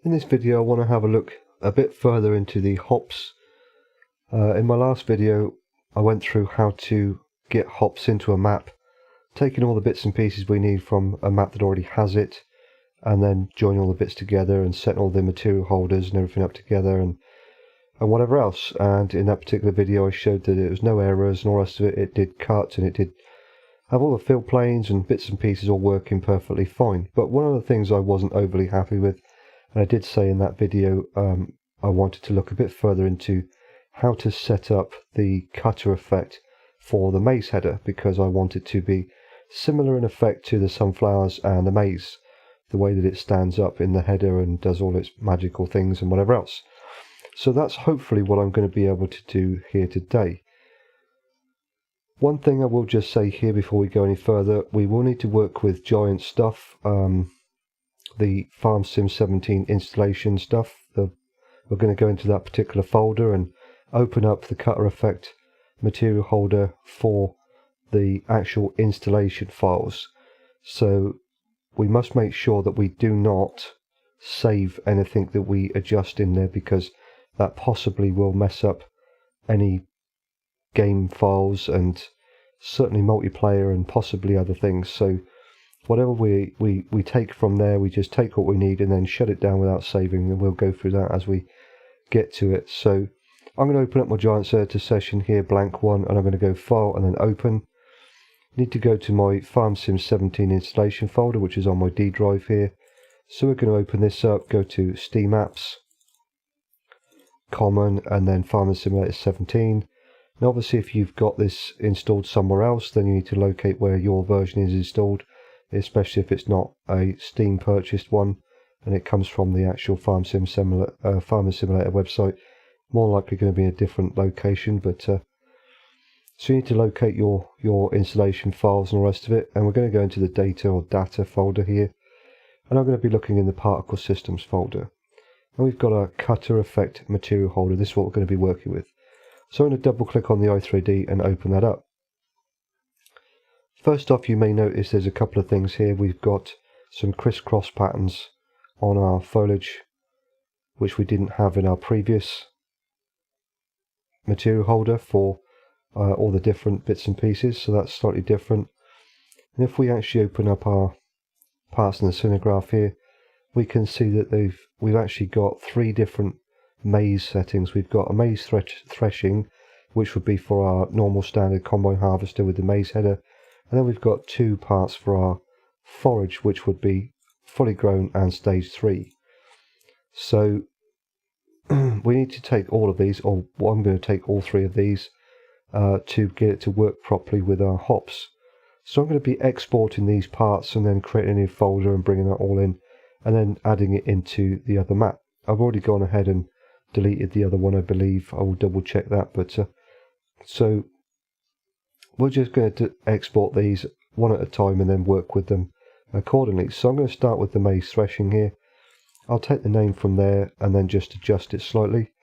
In this video I want to have a look a bit further into the hops. In my last video I went through how to get hops into a map, taking all the bits and pieces we need from a map that already has it, and then joining all the bits together and setting all the material holders and everything up together and whatever else. And in that particular video I showed that it was no errors and all the rest of it. It did cut and it did have all the fill planes and bits and pieces all working perfectly fine. But one of the things I wasn't overly happy with, and I did say in that video, I wanted to look a bit further into how to set up the cutter effect for the Maize header, because I want it to be similar in effect to the sunflowers and the maize, the way that it stands up in the header and does all its magical things and whatever else. So that's hopefully what I'm going to be able to do here today. One thing I will just say here before we go any further, we will need to work with giant stuff, the Farm Sim 17 installation stuff. We're going to go into that particular folder and open up the cutter effect material holder for the actual installation files. So we must make sure that we do not save anything that we adjust in there, because that possibly will mess up any game files and certainly multiplayer and possibly other things. So whatever we take from there, we just take what we need and then shut it down without saving, and we'll go through that as we get to it. So I'm going to open up my Giants Editor session here, blank one, and I'm going to go File and then Open. Need to go to my Farm Sim 17 installation folder, which is on my D drive here. So we're going to open this up, go to Steam Apps, Common, and then Farming Simulator 17. Now obviously if you've got this installed somewhere else, then you need to locate where your version is installed, especially if it's not a Steam purchased one and it comes from the actual Farming Simulator website. More likely going to be a different location, but so you need to locate your installation files and the rest of it. And we're going to go into the data or data folder here, and I'm going to be looking in the particle systems folder. And we've got our cutter effect material holder. This is what we're going to be working with. So I'm going to double click on the i3D and open that up. First off, you may notice there's a couple of things here. We've got some crisscross patterns on our foliage, which we didn't have in our previous material holder for all the different bits and pieces, so that's slightly different. And if we actually open up our parts in the scenegraph here, we can see that we've actually got three different maize settings. We've got a maize threshing, which would be for our normal standard combine harvester with the maize header, and then we've got two parts for our forage, which would be fully grown and stage 3. So we need to take all of these, or I'm going to take all three of these to get it to work properly with our hops. So I'm going to be exporting these parts and then creating a new folder and bringing that all in and then adding it into the other map. I've already gone ahead and deleted the other one, I believe. I will double check that, but so we're just going to export these one at a time and then work with them accordingly. So I'm going to start with the maize threshing here. I'll take the name from there and then just adjust it slightly.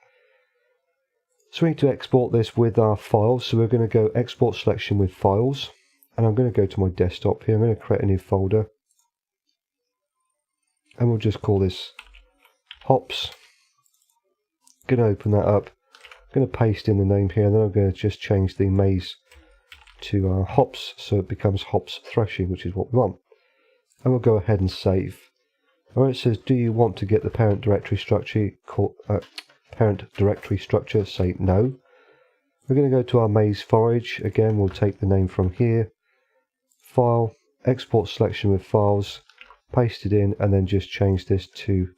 So we need to export this with our files, so we're going to go export selection with files, and I'm going to go to my desktop here. I'm going to create a new folder and we'll just call this hops. Going to open that up, I'm going to paste in the name here, and then I'm going to just change the maize to hops, so it becomes hops threshing, which is what we want. And we'll go ahead and save. Alright, it says, do you want to get the parent directory structure? Say no. We're going to go to our maize forage. Again, we'll take the name from here. File, export selection with files, paste it in, and then just change this to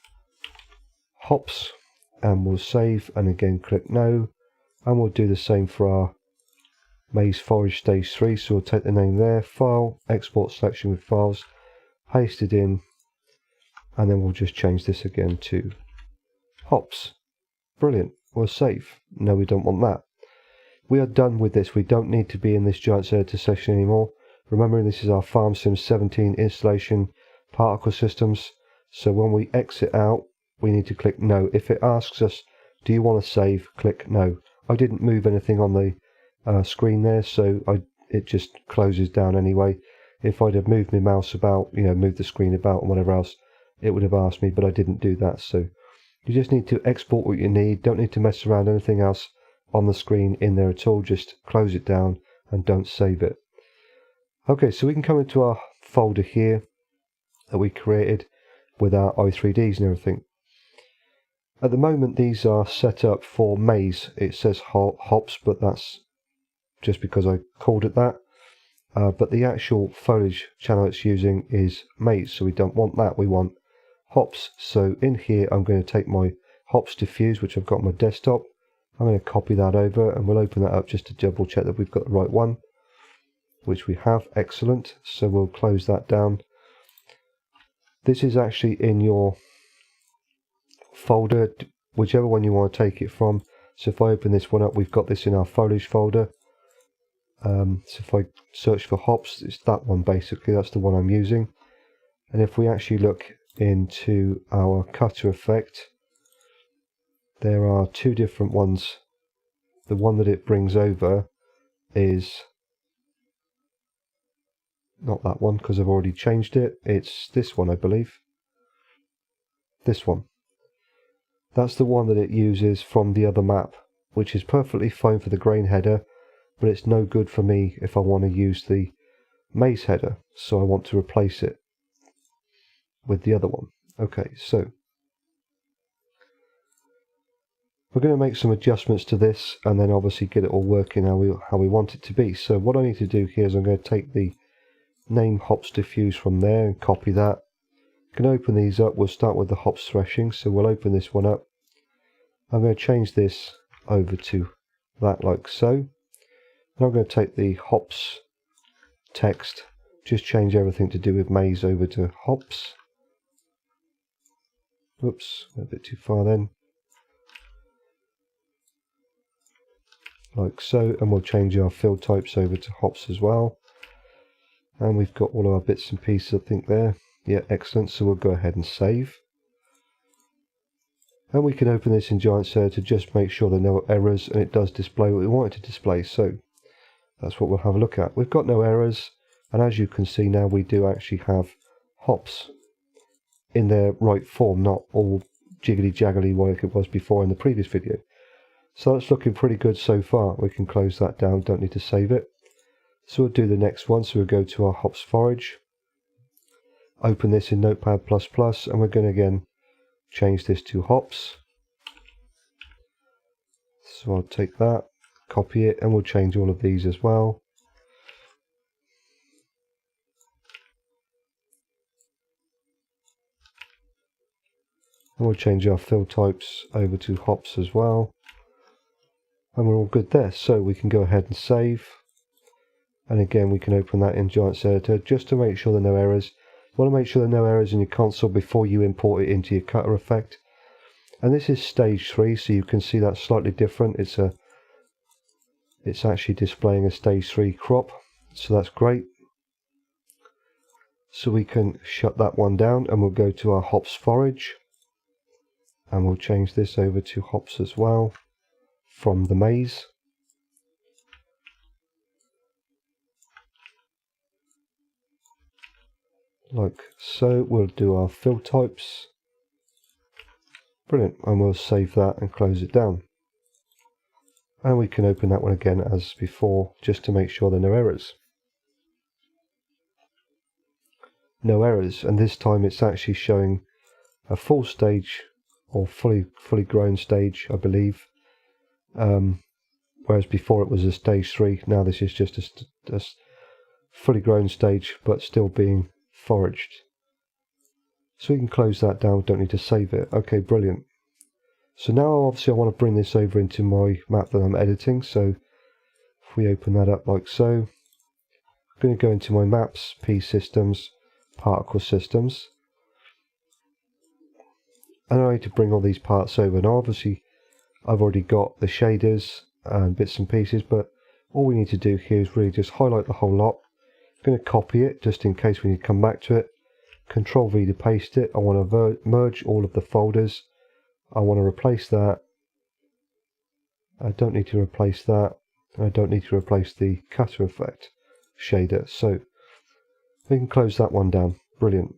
hops. And we'll save, and again click no. And we'll do the same for our maize forage stage 3. So we'll take the name there, file, export selection with files, paste it in, and then we'll just change this again to hops. Brilliant. We'll save. No, we don't want that. We are done with this. We don't need to be in this Giants Editor session anymore. Remembering this is our Farm Sim 17 installation particle systems. So when we exit out, we need to click no. If it asks us, do you want to save? Click no. I didn't move anything on the screen there, so it just closes down anyway. If I'd have moved my mouse about, moved the screen about and whatever else, it would have asked me, but I didn't do that, so You just need to export what you need, don't need to mess around anything else on the screen in there at all, just close it down and don't save it. Okay, so we can come into our folder here that we created with our i3Ds and everything. At the moment these are set up for Maize. It says hops, but that's just because I called it that. But the actual foliage channel it's using is Maize, so we don't want that, we want hops. So in here I'm going to take my hops diffuse, which I've got on my desktop. I'm going to copy that over and we'll open that up just to double check that we've got the right one, which we have. Excellent. So we'll close that down. This is actually in your folder, whichever one you want to take it from. So if I open this one up, we've got this in our foliage folder. So if I search for hops, it's that one basically, that's the one I'm using. And if we actually look into our cutter effect, there are two different ones. The one that it brings over is not that one because I've already changed it. It's this one, I believe. This one. That's the one that it uses from the other map, which is perfectly fine for the grain header, but it's no good for me if I want to use the Maize header, so I want to replace it with the other one. Okay, so we're going to make some adjustments to this and then obviously get it all working how we want it to be. So what I need to do here is I'm going to take the name hops diffuse from there and copy that. I'm going to open these up. We'll start with the hops threshing, so we'll open this one up. I'm going to change this over to that like so. And I'm going to take the hops text, just change everything to do with Maize over to hops. Oops, a bit too far then. Like so, and we'll change our field types over to hops as well. And we've got all our bits and pieces, I think, there. Yeah, excellent. So we'll go ahead and save. And we can open this in Giant Server to just make sure there are no errors, and it does display what we want it to display. So that's what we'll have a look at. We've got no errors, and as you can see now, we do actually have hops in their right form, not all jiggly-jaggly like it was before in the previous video. So that's looking pretty good so far. We can close that down, don't need to save it. So we'll do the next one. So we'll go to our hops forage, open this in Notepad++, and we're going to again change this to hops. So I'll take that, copy it, and we'll change all of these as well. And we'll change our field types over to hops as well. And we're all good there. So we can go ahead and save. And again, we can open that in Giant Server just to make sure there are no errors. You want to make sure there are no errors in your console before you import it into your cutter effect. And this is stage 3, so you can see that's slightly different. It's actually displaying a stage 3 crop, so that's great. So we can shut that one down, and we'll go to our hops forage. And we'll change this over to hops as well from the Maize. Like so. We'll do our field types. Brilliant. And we'll save that and close it down. And we can open that one again as before, just to make sure there are no errors. No errors, and this time it's actually showing a full stage or fully grown stage, I believe. Whereas before it was a stage 3. Now this is just a fully grown stage, but still being foraged. So we can close that down. Don't need to save it. Okay, brilliant. So now obviously I want to bring this over into my map that I'm editing. So if we open that up like so, I'm going to go into my maps, P systems, particle systems. And I need to bring all these parts over. Now obviously I've already got the shaders and bits and pieces, but all we need to do here is really just highlight the whole lot. I'm going to copy it just in case we need to come back to it. Control V to paste it. I want to merge all of the folders. I want to replace that. I don't need to replace that. I don't need to replace the cutter effect shader. So we can close that one down. Brilliant.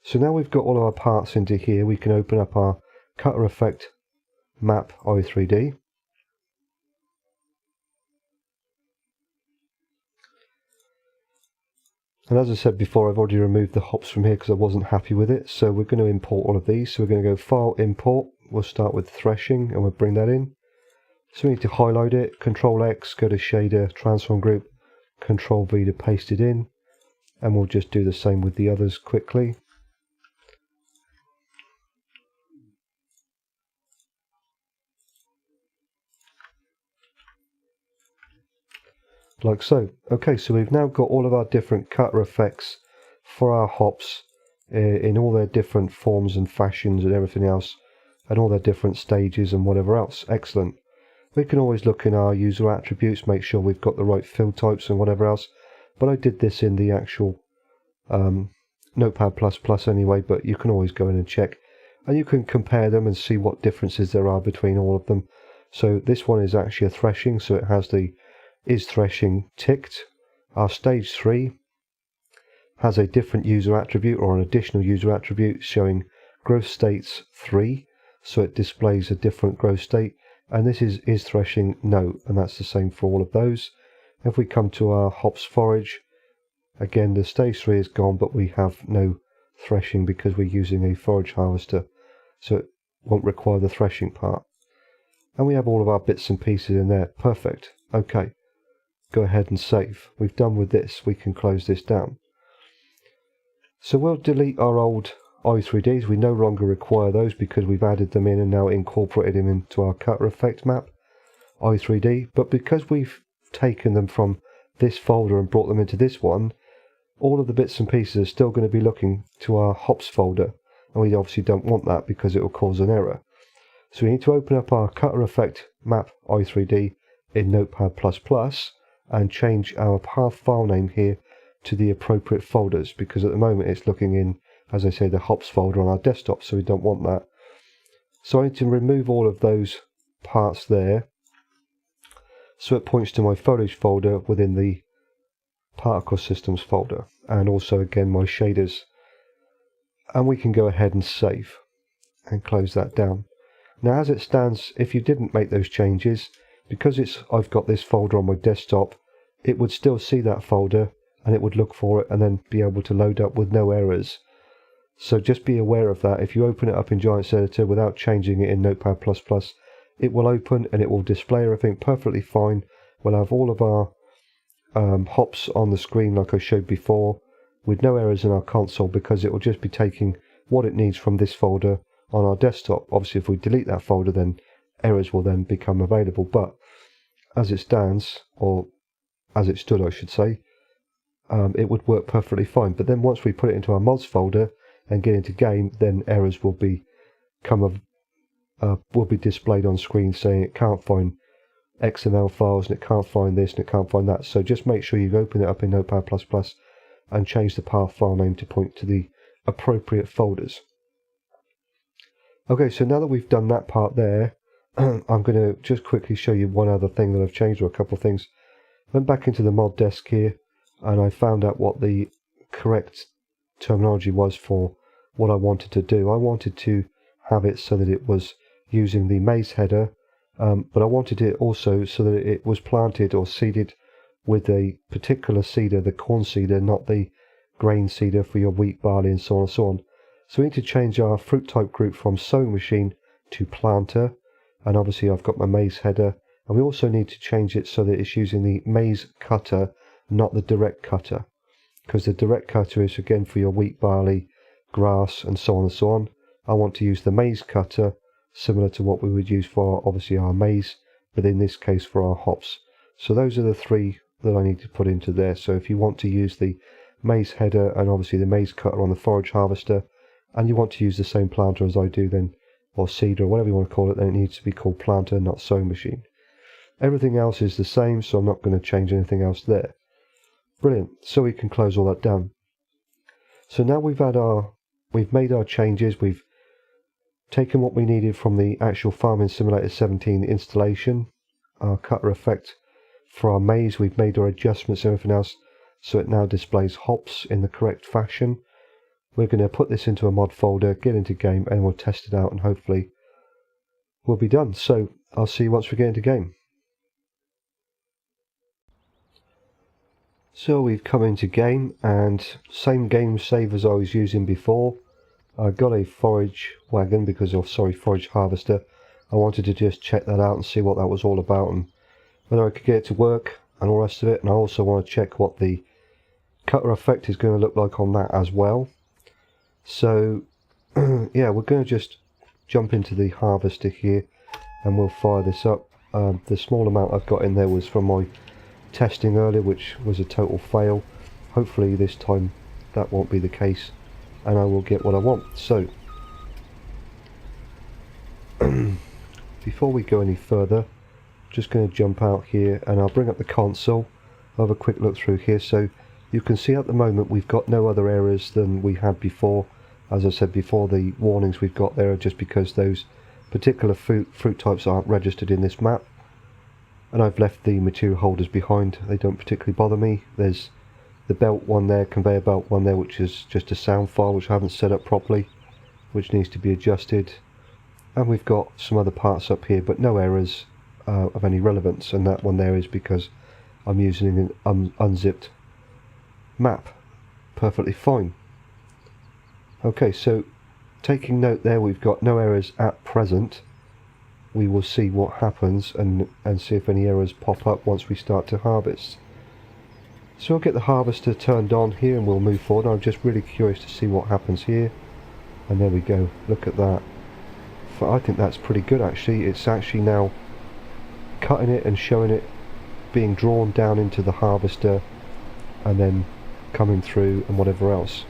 So now we've got all of our parts into here, we can open up our cutter effect map i3D. And as I said before, I've already removed the hops from here because I wasn't happy with it. So we're going to import all of these. So we're going to go File, Import. We'll start with threshing and we'll bring that in. So we need to highlight it, Control X, go to Shader, Transform Group, Control V to paste it in. And we'll just do the same with the others quickly. Like so. Okay, so we've now got all of our different cutter effects for our hops in all their different forms and fashions and everything else, and all their different stages and whatever else. Excellent. We can always look in our user attributes, make sure we've got the right field types and whatever else, but I did this in the actual Notepad++ anyway, but you can always go in and check, and you can compare them and see what differences there are between all of them. So this one is actually a threshing, so it has the is threshing ticked. Our stage 3 has a different user attribute or an additional user attribute showing growth states 3, so it displays a different growth state, and this is threshing no, and that's the same for all of those. If we come to our hops forage, again the stage 3 is gone, but we have no threshing because we're using a forage harvester, so it won't require the threshing part. And we have all of our bits and pieces in there. Perfect. Okay. Go ahead and save. We've done with this. We can close this down. So we'll delete our old i3Ds. We no longer require those because we've added them in and now incorporated them into our cutter effect map i3D. But because we've taken them from this folder and brought them into this one, all of the bits and pieces are still going to be looking to our hops folder, and we obviously don't want that because it will cause an error. So we need to open up our cutter effect map i3D in Notepad++, and change our path file name here to the appropriate folders, because at the moment it's looking in, as I say, the hops folder on our desktop, so we don't want that. So I need to remove all of those parts there, so it points to my foliage folder within the particle systems folder, and also again my shaders. And we can go ahead and save and close that down. Now as it stands, if you didn't make those changes, because I've got this folder on my desktop, it would still see that folder and it would look for it and then be able to load up with no errors. So just be aware of that. If you open it up in Giants Editor without changing it in Notepad++, it will open and it will display everything perfectly fine. We'll have all of our hops on the screen like I showed before, with no errors in our console, because it will just be taking what it needs from this folder on our desktop. Obviously if we delete that folder, then errors will then become available, but as it stands, or as it stood I should say, it would work perfectly fine. But then once we put it into our mods folder and get into game, then errors will be displayed on screen saying it can't find XML files and it can't find this and it can't find that. So just make sure you open it up in Notepad++ and change the path file name to point to the appropriate folders. Okay, so now that we've done that part there, I'm going to just quickly show you one other thing that I've changed, or a couple of things. Went back into the mod desk here and I found out what the correct terminology was for what I wanted to do. I wanted to have it so that it was using the Maize header, but I wanted it also so that it was planted or seeded with a particular seeder, the corn seeder, not the grain seeder for your wheat, barley and so on and so on. So we need to change our fruit type group from sowing machine to planter, and obviously I've got my Maize header, and we also need to change it so that it's using the Maize cutter, not the direct cutter, because the direct cutter is again for your wheat, barley, grass and so on and so on. I want to use the Maize cutter, similar to what we would use for obviously our maize, but in this case for our hops. So those are the three that I need to put into there. So if you want to use the Maize header and obviously the Maize cutter on the forage harvester, and you want to use the same planter as I do, then, or seeder or whatever you want to call it, then it needs to be called planter, not sowing machine. Everything else is the same, so I'm not going to change anything else there. Brilliant. So we can close all that down. So now we've made our changes. We've taken what we needed from the actual Farming Simulator 17 installation, our cutter effect for our maize. We've made our adjustments and everything else, so it now displays hops in the correct fashion. we're going to put this into a mod folder, get into game, and we'll test it out, and hopefully we'll be done. So I'll see you once we get into game. So we've come into game, and same game save as I was using before. I got a forage wagon forage harvester. I wanted to just check that out and see what that was all about and whether I could get it to work and all the rest of it. And I also want to check what the cutter effect is going to look like on that as well. So yeah, we're going to just jump into the harvester here and we'll fire this up. The small amount I've got in there was from my testing earlier, which was a total fail. Hopefully this time that won't be the case and I will get what I want. So before we go any further, just going to jump out here and I'll bring up the console. I'll have a quick look through here. So you can see at the moment we've got no other errors than we had before. As I said before, the warnings we've got there are just because those particular fruit types aren't registered in this map. And I've left the material holders behind. They don't particularly bother me. There's the belt one there, conveyor belt one there, which is just a sound file which I haven't set up properly, which needs to be adjusted. And we've got some other parts up here, but no errors of any relevance. And that one there is because I'm using an unzipped map. Perfectly fine. Okay, so taking note there, we've got no errors at present. We will see what happens and see if any errors pop up once we start to harvest. So I'll get the harvester turned on here and we'll move forward. I'm just really curious to see what happens here. And there we go, look at that. I think that's pretty good actually. It's actually now cutting it and showing it being drawn down into the harvester and then coming through and whatever else.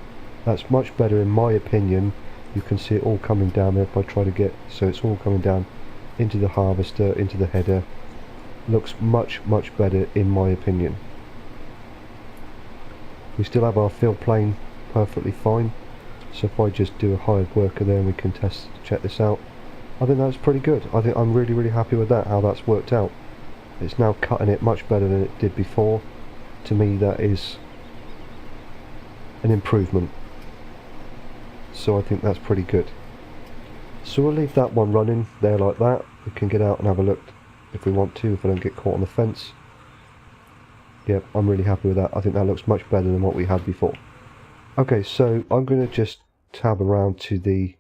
That's much better in my opinion. You can see it all coming down there if I try to get, so it's all coming down into the harvester, into the header. Looks much better in my opinion. We still have our fill plane perfectly fine, so if I just do a hired worker there and we can check this out, I think that's pretty good. I think I'm really happy with that, how that's worked out. It's now cutting it much better than it did before. To me that is an improvement, so I think that's pretty good. So we'll leave that one running there like that. We can get out and have a look if we want to, if I don't get caught on the fence. Yep, I'm really happy with that. I think that looks much better than what we had before. Okay, so I'm going to just tab around to the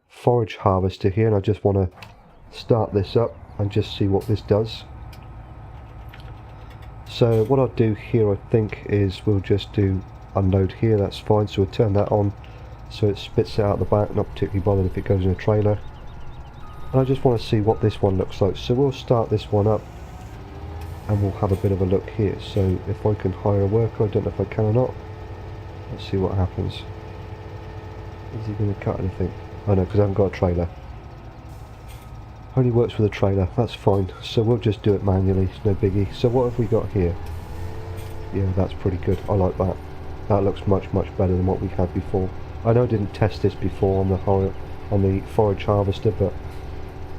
forage harvester here, and I just want to start this up and just see what this does. So what I'll do here, I think, is we'll just do unload here. That's fine. So we'll turn that on so it spits it out the back, not particularly bothered if it goes in a trailer. And I just want to see what this one looks like. So we'll start this one up and we'll have a bit of a look here. So if I can hire a worker, I don't know if I can or not. Let's see what happens. Is he going to cut anything? Oh no, because I haven't got a trailer. Only works with a trailer, that's fine. So we'll just do it manually, it's no biggie. So what have we got here? Yeah, that's pretty good, I like that. That looks much better than what we had before. I know I didn't test this before on the forage harvester, but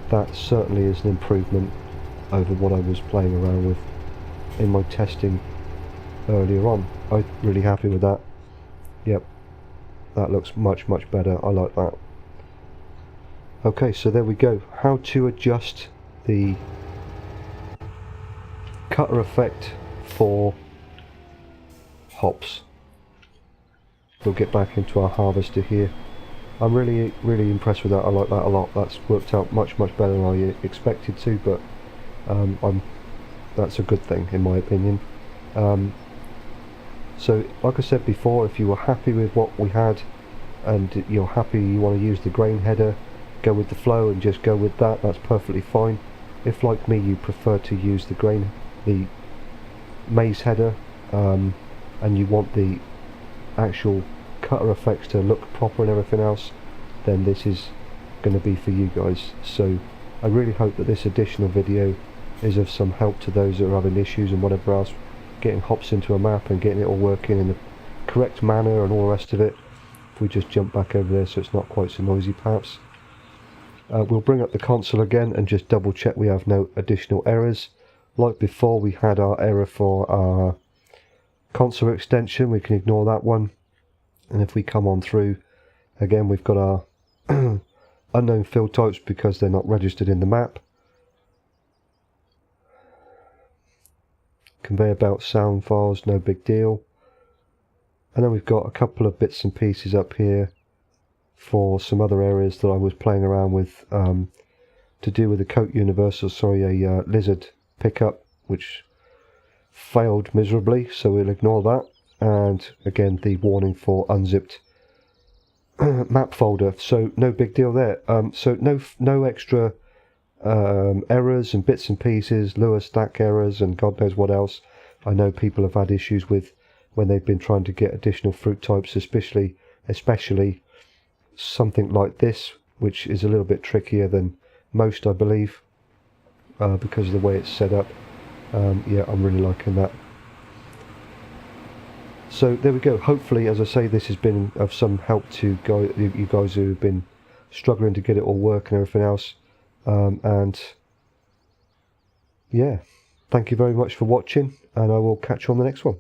that certainly is an improvement over what I was playing around with in my testing earlier on. I'm really happy with that. Yep, that looks much better, I like that. Okay, so there we go. How to adjust the cutter effect for hops. We'll get back into our harvester here. I'm really impressed with that. I like that a lot. That's worked out much better than I expected to, but that's a good thing in my opinion. So like I said before, if you were happy with what we had and you're happy you want to use the grain header, go with the flow and just go with that, that's perfectly fine. If like me you prefer to use the maize header and you want the actual cutter effects to look proper and everything else, then this is going to be for you guys. So I really hope that this additional video is of some help to those that are having issues and whatever else, getting hops into a map and getting it all working in the correct manner and all the rest of it. If we just jump back over there so it's not quite so noisy perhaps. We'll bring up the console again and just double check we have no additional errors. Like before, we had our error for our console extension, we can ignore that one. And if we come on through, again we've got our unknown field types because they're not registered in the map. Conveyor belt sound files, no big deal. And then we've got a couple of bits and pieces up here for some other areas that I was playing around with to do with the Coat Universal, a lizard pickup, which failed miserably, so we'll ignore that. And again, the warning for unzipped map folder, so no big deal there. So no extra errors and bits and pieces, Lua stack errors and God knows what else. I know people have had issues with when they've been trying to get additional fruit types, especially something like this, which is a little bit trickier than most, I believe, because of the way it's set up. Yeah, I'm really liking that. So there we go. Hopefully, as I say, this has been of some help to you guys who have been struggling to get it all work and everything else. And yeah, thank you very much for watching, and I will catch you on the next one.